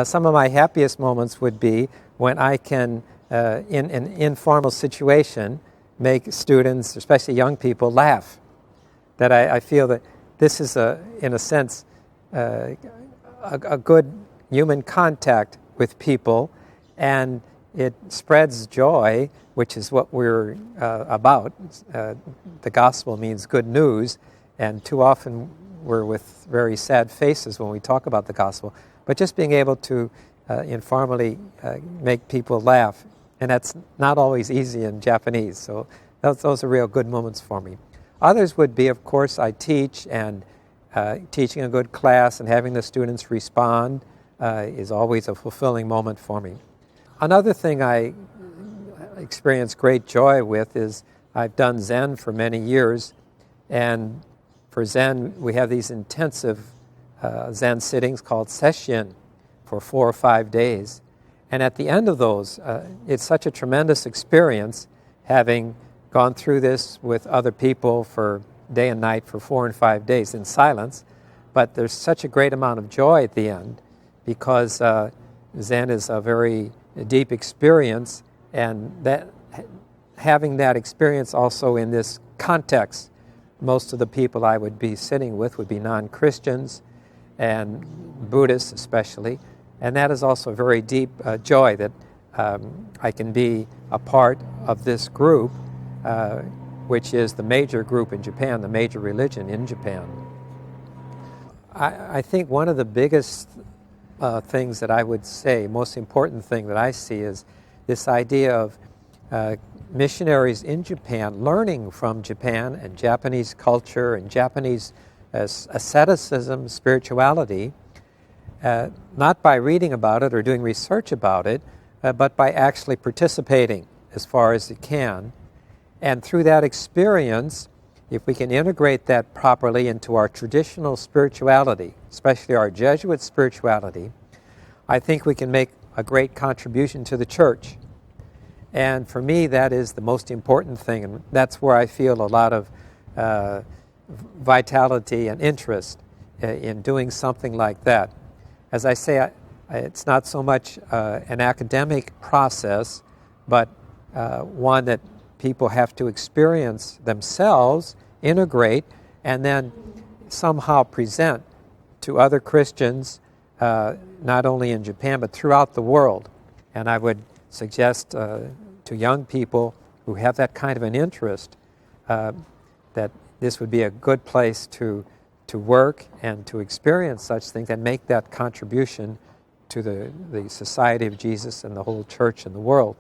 Some of my happiest moments would be when I can, in an informal situation, make students, especially young people, laugh. That I feel that this is, in a sense, a good human contact with people, and it spreads joy, which is what we're about. The gospel means good news, and too often we're with very sad faces when we talk about the gospel. But just being able to informally make people laugh, and that's not always easy in Japanese, so those are real good moments for me. Others would be, of course, I teach, and teaching a good class and having the students respond is always a fulfilling moment for me. Another thing I experience great joy with is I've done Zen for many years, and for Zen we have these intensive Zen sittings called sesshin for 4 or 5 days. And at the end of those, it's such a tremendous experience having gone through this with other people for day and night for 4 and 5 days in silence. But there's such a great amount of joy at the end because Zen is a very deep experience, and that having that experience also in this context, most of the people I would be sitting with would be non-Christians and Buddhists especially, and that is also a very deep joy that I can be a part of this group, which is the major group in Japan, the major religion in Japan. I think one of the biggest things that I would say, most important thing that I see, is this idea of missionaries in Japan learning from Japan and Japanese culture and Japanese asceticism, spirituality, not by reading about it or doing research about it, but by actually participating as far as it can. And through that experience, if we can integrate that properly into our traditional spirituality, especially our Jesuit spirituality, I think we can make a great contribution to the church. And for me, that is the most important thing, and that's where I feel a lot of vitality and interest in doing something like that. As I say, it's not so much an academic process, but one that people have to experience themselves, integrate, and then somehow present to other Christians, not only in Japan, but throughout the world. And I would suggest to young people who have that kind of an interest that this would be a good place to work and to experience such things and make that contribution to the society of Jesus and the whole church and the world.